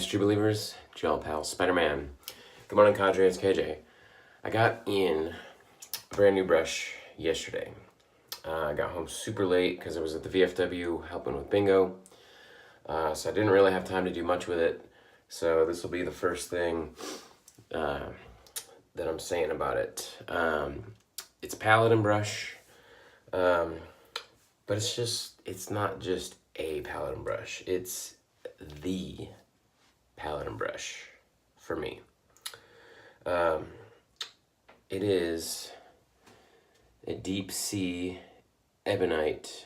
Greetings, true believers. Gel Pal Spider-Man. Good morning, Cadre. It's KJ. I got in a brand new brush yesterday. I got home super late because I was at the VFW helping with bingo. So I didn't really have time to do much with it. So this will be the first thing that I'm saying about it. It's a Paladin brush, but it's not just a Paladin brush. It's the Paladin brush for me. It is a deep sea Ebonite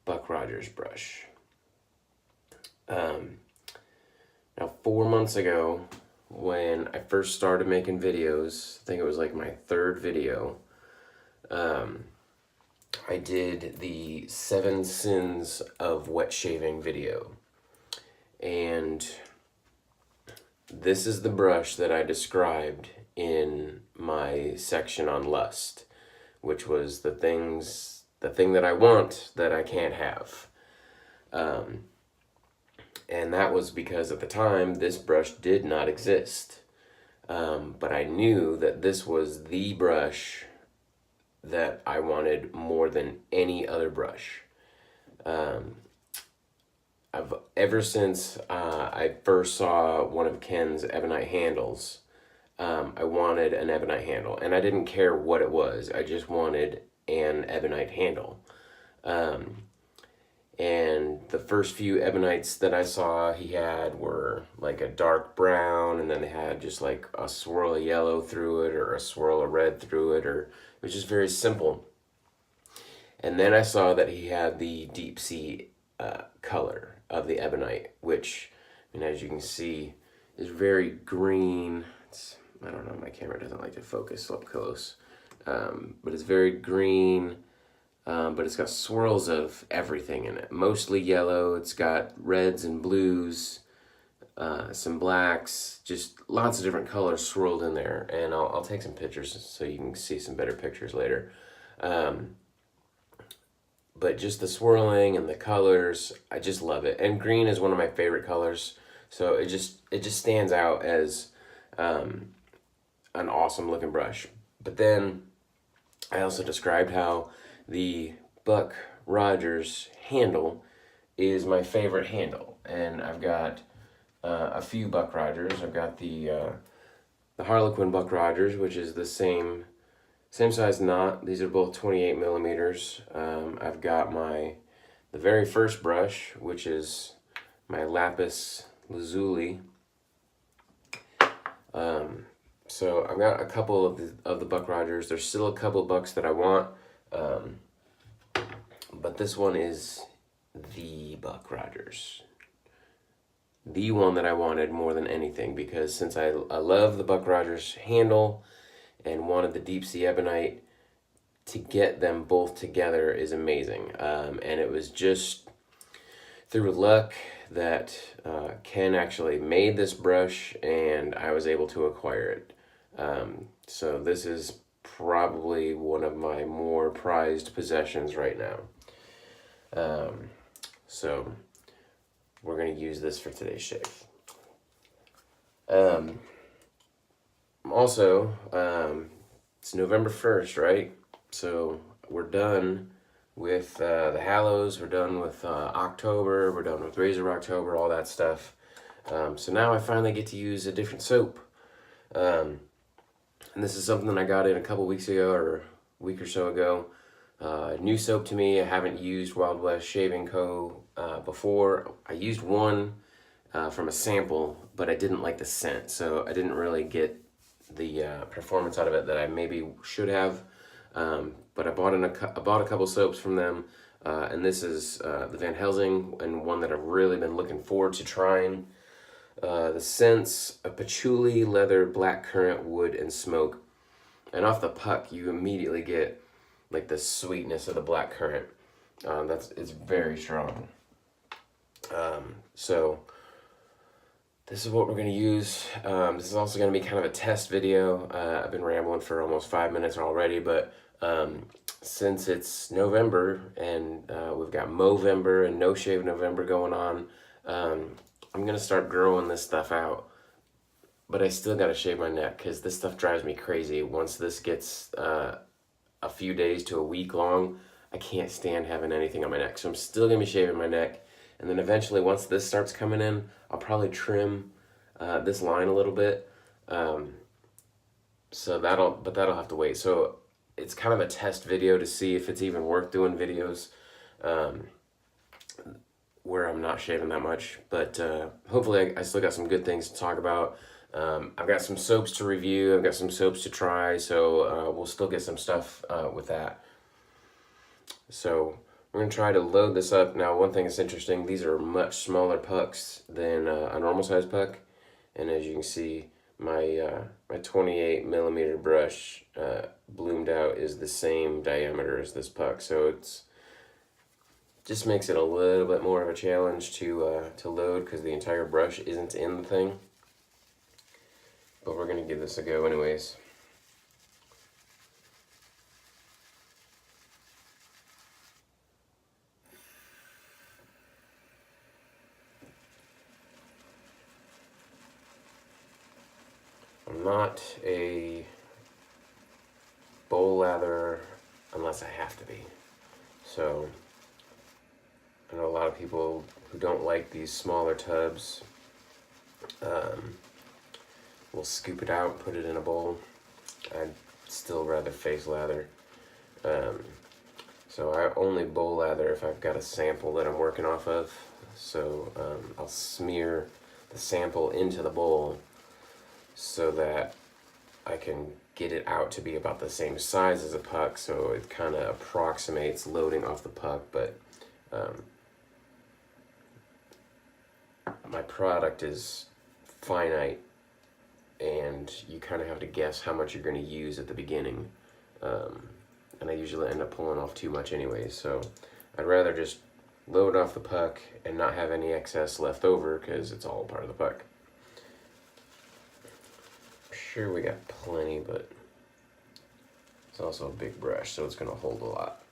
Buck Rogers brush. Now 4 months ago, when I first started making videos, I think it was like my third video, I did the 7 sins of wet shaving video. And this is the brush that I described in my section on lust, which was the thing that I want that I can't have. And that was because at the time, this brush did not exist. But I knew that this was the brush that I wanted more than any other brush. Ever since I first saw one of Ken's Ebonite handles, I wanted an Ebonite handle, and I didn't care what it was. I just wanted an Ebonite handle. And the first few Ebonites that I saw he had were like a dark brown, and then they had just like a swirl of yellow through it or a swirl of red through it, or it was just very simple. And then I saw that he had the deep sea color of the Ebonite, which, I mean, as you can see, is very green. I don't know, my camera doesn't like to focus up close, but it's very green. But it's got swirls of everything in it. Mostly yellow. It's got reds and blues, some blacks, just lots of different colors swirled in there. And I'll take some pictures so you can see some better pictures later. But just the swirling and the colors, I just love it. And green is one of my favorite colors. So it just stands out as an awesome looking brush. But then I also described how the Buck Rogers handle is my favorite handle, and I've got a few Buck Rogers. I've got the Harlequin Buck Rogers, which is the same size knot. These are both 28 millimeters. I've got the very first brush, which is my lapis lazuli. So I've got a couple of the Buck Rogers. There's still a couple bucks that I want. But this one is the Buck Rogers. The one that I wanted more than anything, because since I love the Buck Rogers handle and wanted the deep sea Ebonite, to get them both together is amazing. And it was just through luck that Ken actually made this brush and I was able to acquire it. So this is probably one of my more prized possessions right now. So we're going to use this for today's shave. Also, it's November 1st, right? So we're done with the Hallows, we're done with October, we're done with Razor October, all that stuff. So now I finally get to use a different soap. And this is something that I got in a couple weeks ago, or a week or so ago. New soap to me. I haven't used Wild West Shaving Co. Before. I used one from a sample, but I didn't like the scent, so I didn't really get the performance out of it that I maybe should have. But I bought a couple soaps from them, and this is the Van Helsing, and one that I've really been looking forward to trying. The scents of patchouli, leather, blackcurrant, wood, and smoke. And off the puck, you immediately get like the sweetness of the blackcurrant. It's very strong. So this is what we're going to use. This is also going to be kind of a test video. I've been rambling for almost 5 minutes already, but since it's November and we've got Movember and No Shave November going on, I'm gonna start growing this stuff out, but I still gotta shave my neck because this stuff drives me crazy. Once this gets a few days to a week long, I can't stand having anything on my neck. So I'm still gonna be shaving my neck, and then eventually, once this starts coming in, I'll probably trim this line a little bit. So that'll have to wait. So it's kind of a test video to see if it's even worth doing videos where I'm not shaving that much. But hopefully I still got some good things to talk about. I've got some soaps to review. I've got some soaps to try. So we'll still get some stuff with that. So we're going to try to load this up. Now, one thing that's interesting, these are much smaller pucks than a normal size puck. And as you can see, my 28 millimeter brush bloomed out is the same diameter as this puck, so it's just makes it a little bit more of a challenge to load because the entire brush isn't in the thing. But we're gonna give this a go anyways. I'm not a bowl lather unless I have to be. So I know a lot of people who don't like these smaller tubs will scoop it out, put it in a bowl. I'd still rather face lather. So I only bowl lather if I've got a sample that I'm working off of. So I'll smear the sample into the bowl so that I can get it out to be about the same size as a puck, so it kind of approximates loading off the puck, but my product is finite and you kind of have to guess how much you're going to use at the beginning, and I usually end up pulling off too much anyways, so I'd rather just load off the puck and not have any excess left over because it's all part of the puck. Sure, we got plenty, but it's also a big brush, so it's going to hold a lot.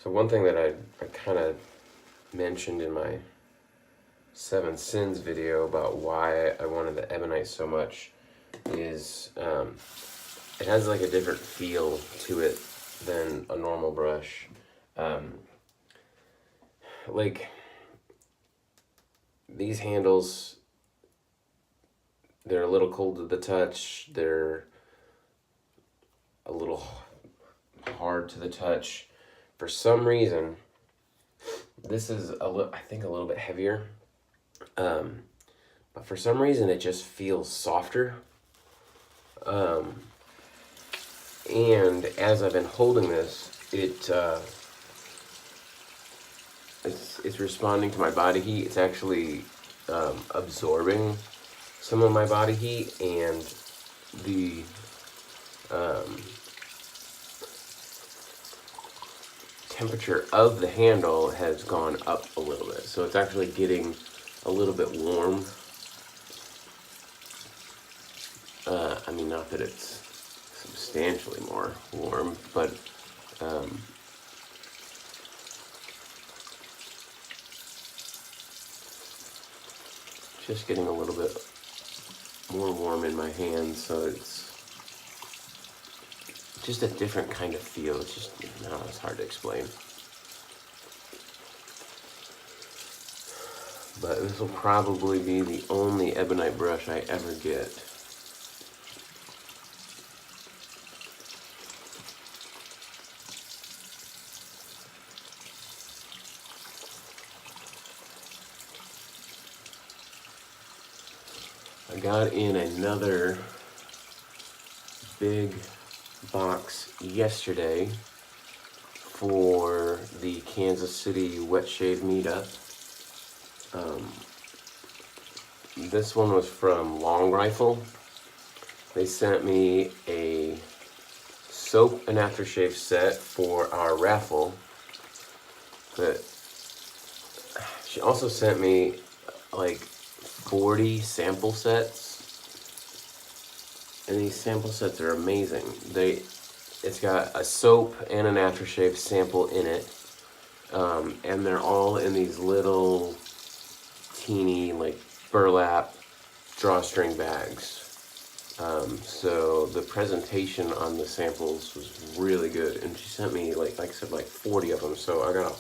So one thing that I kind of mentioned in my 7 Sins video about why I wanted the Ebonite so much is it has like a different feel to it than a normal brush. Like these handles, they're a little cold to the touch, they're a little hard to the touch. For some reason, this is I think a little bit heavier, but for some reason it just feels softer. And as I've been holding this, it's responding to my body heat. It's actually absorbing some of my body heat, and the temperature of the handle has gone up a little bit. So it's actually getting a little bit warm. I mean, not that it's substantially more warm, but just getting a little bit more warm in my hands, so it's just a different kind of feel. It's just, no, it's hard to explain. But this will probably be the only Ebonite brush I ever get. I got in another big box yesterday for the Kansas City Wet Shave Meetup. This one was from Long Rifle. They sent me a soap and aftershave set for our raffle. But she also sent me like 40 sample sets, and these sample sets are amazing. It's got a soap and an aftershave sample in it, And they're all in these little teeny like burlap drawstring bags. So the presentation on the samples was really good, and she sent me like I said, like 40 of them. So I got a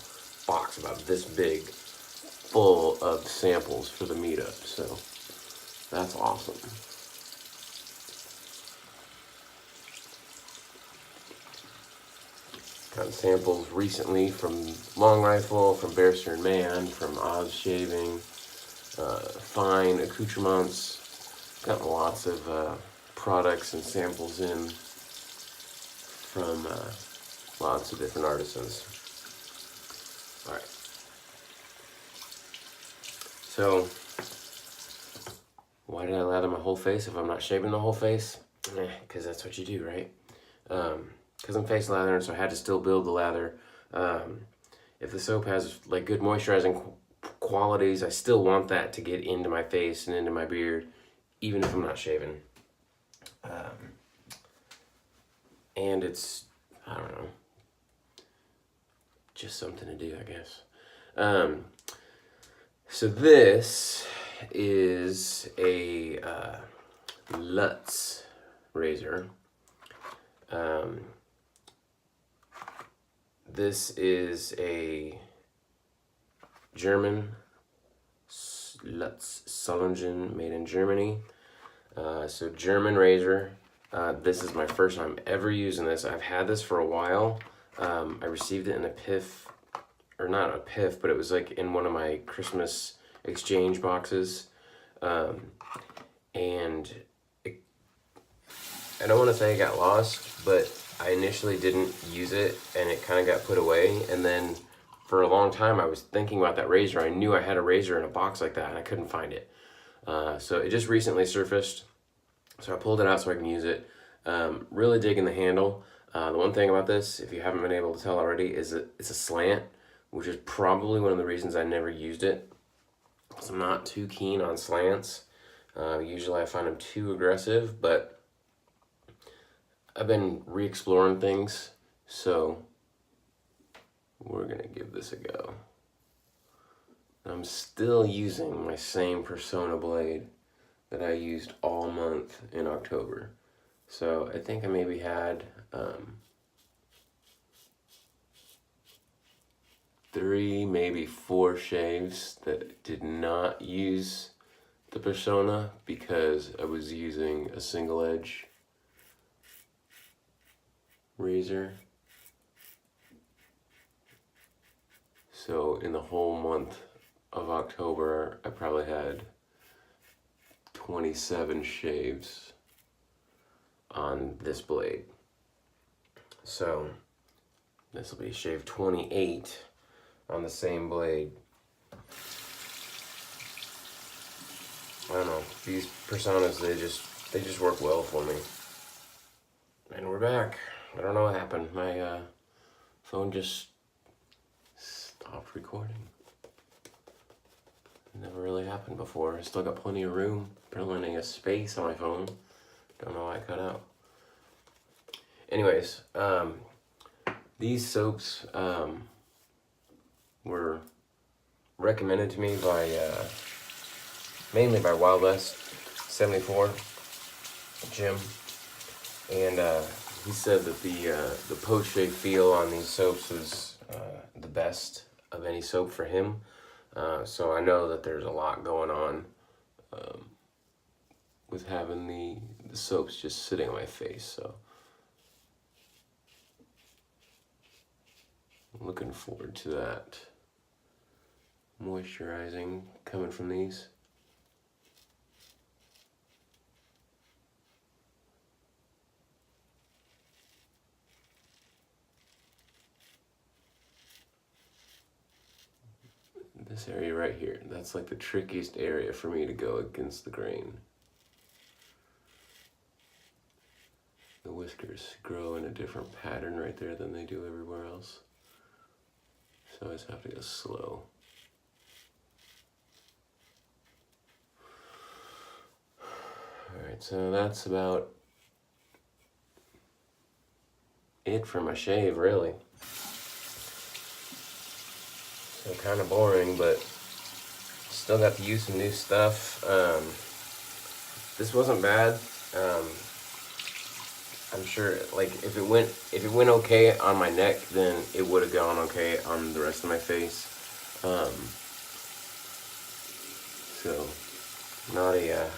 box about this big full of samples for the meetup. So that's awesome. Got samples recently from Long Rifle, from Bearster and Man, from Oz Shaving, Fine Accoutrements. Got lots of products and samples in from lots of different artisans. Alright. So, why did I lather my whole face if I'm not shaving the whole face? Because that's what you do, right? Because I'm face lathering, so I had to still build the lather. If the soap has like good moisturizing qualities, I still want that to get into my face and into my beard, even if I'm not shaving. And it's, I don't know, just something to do, I guess. So this is a Lutz razor. This is a German Lutz Solingen, made in Germany. So German razor. This is my first time ever using this. I've had this for a while. I received it in a piff, or not a piff, but it was like in one of my Christmas exchange boxes. And I don't want to say it got lost, but I initially didn't use it and it kind of got put away. And then for a long time I was thinking about that razor. I knew I had a razor in a box like that and I couldn't find it. So it just recently surfaced. So I pulled it out so I can use it. Really digging the handle. The one thing about this, if you haven't been able to tell already, is that it's a slant, which is probably one of the reasons I never used it. So I'm not too keen on slants. Usually I find them too aggressive, but I've been re-exploring things, so we're gonna give this a go. I'm still using my same Persona blade that I used all month in October. So I think I maybe had 3, maybe 4 shaves that did not use the Persona because I was using a single edge razor. So in the whole month of October, I probably had 27 shaves on this blade. So this will be shave 28 on the same blade. I don't know, these Personas, they just work well for me. And we're back. I don't know what happened. My phone just stopped recording. Never really happened before. I still got plenty of room, plenty of space on my phone. Don't know why I cut out. Anyways, these soaps were recommended to me by mainly by Wild West 74 Jim, and he said that the post-shave feel on these soaps was the best of any soap for him. So I know that there's a lot going on with having the soaps just sitting on my face. So I'm looking forward to that moisturizing coming from these. This area right here, that's like the trickiest area for me to go against the grain. The whiskers grow in a different pattern right there than they do everywhere else. So I just have to go slow. Alright, so that's about it for my shave, really. So kind of boring, but still got to use some new stuff. This wasn't bad. I'm sure, like, if it went okay on my neck, then it would have gone okay on the rest of my face. So not a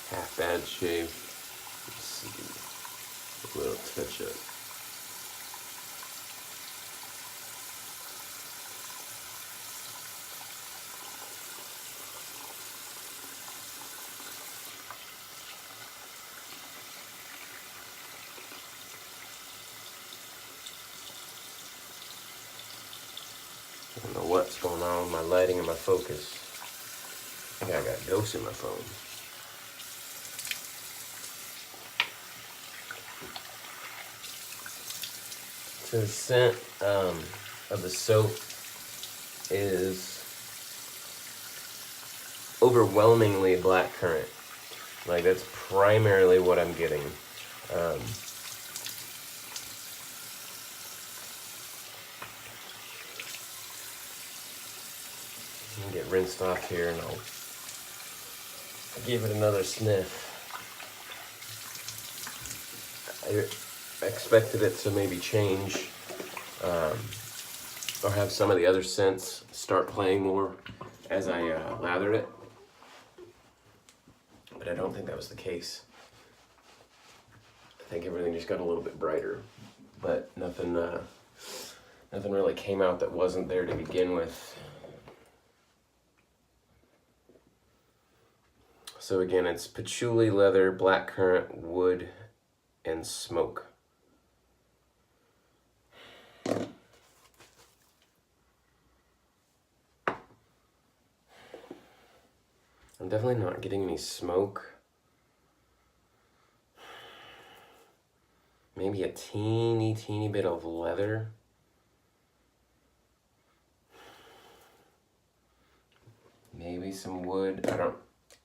half bad shave. Let's see, a little touch up. I don't know what's going on with my lighting and my focus. I think I got ghosts in my phone. So the scent of the soap is overwhelmingly blackcurrant. Like, that's primarily what I'm getting. I'll get rinsed off here and I'll give it another sniff. I expected it to maybe change or have some of the other scents start playing more as I lathered it, but I don't think that was the case. I think everything just got a little bit brighter, but nothing really came out that wasn't there to begin with. So again, it's patchouli, leather, blackcurrant, wood, and smoke. I'm definitely not getting any smoke. Maybe a teeny bit of leather. Maybe some wood.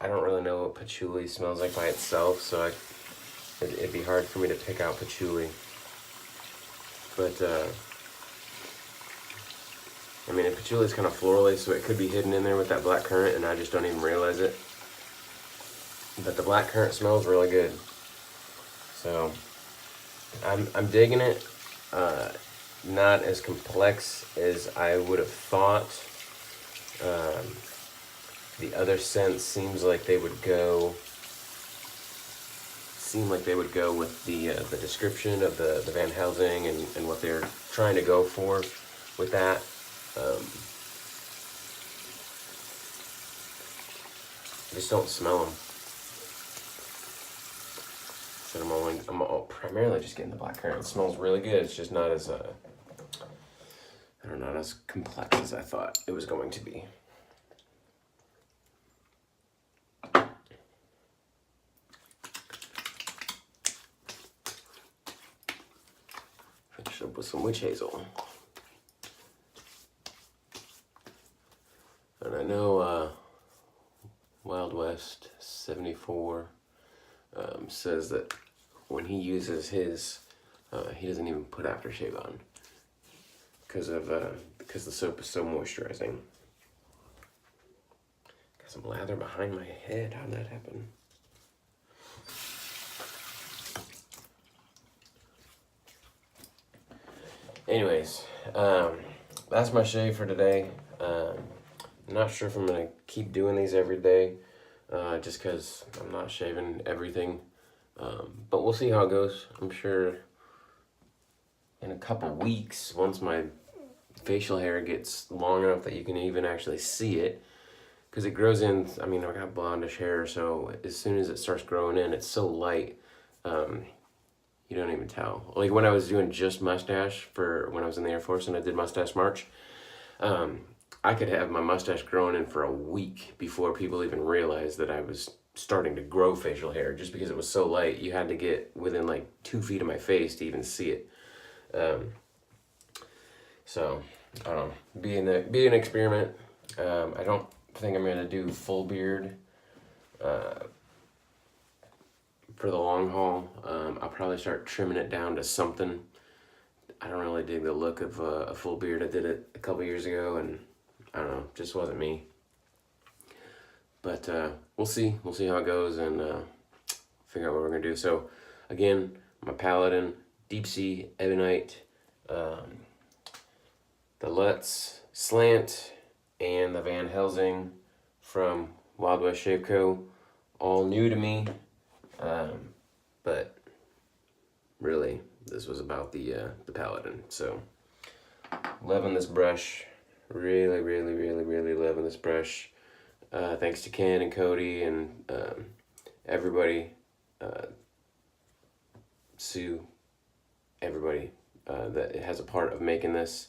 I don't really know what patchouli smells like by itself, so it'd be hard for me to pick out patchouli. But I mean, patchouli is kind of florally, so it could be hidden in there with that blackcurrant, and I just don't even realize it. But the blackcurrant smells really good, so I'm digging it. Not as complex as I would have thought. The other scents seem like they would go with the description of the Van Helsing and what they're trying to go for with that. I just don't smell them. So I'm primarily just getting the blackcurrant. It smells really good. It's just not as not as complex as I thought it was going to be. Finish up with some witch hazel. And I know Wild West 74 says that when he uses his, he doesn't even put aftershave on because the soap is so moisturizing. Got some lather behind my head. How'd that happen? Anyways, that's my shave for today. I'm not sure if I'm gonna keep doing these every day, just because I'm not shaving everything. But we'll see how it goes. I'm sure in a couple weeks, once my facial hair gets long enough that you can even actually see it, because it grows in, I mean, I got blondish hair, so as soon as it starts growing in, it's so light, you don't even tell. Like when I was doing just mustache for when I was in the Air Force and I did Mustache March, I could have my mustache growing in for a week before people even realized that I was starting to grow facial hair, just because it was so light. You had to get within like 2 feet of my face to even see it. So I don't know, be an experiment. I don't think I'm gonna do full beard for the long haul. I'll probably start trimming it down to something. I don't really dig the look of a full beard. I did it a couple years ago and I don't know, just wasn't me. But we'll see how it goes, and figure out what we're gonna do. So again, my Paladin, Deep Sea, Ebonite, the Lutz Slant, and the Van Helsing from Wild West Shape Co. All new to me, but really this was about the Paladin. So loving this brush, really loving this brush. Thanks to Ken and Cody and everybody, Sue, everybody that has a part of making this.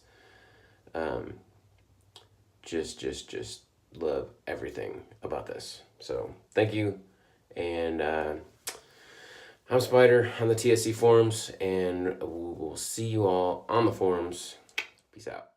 Just love everything about this. So thank you, and I'm Spider on the TSC forums, and we'll see you all on the forums. Peace out.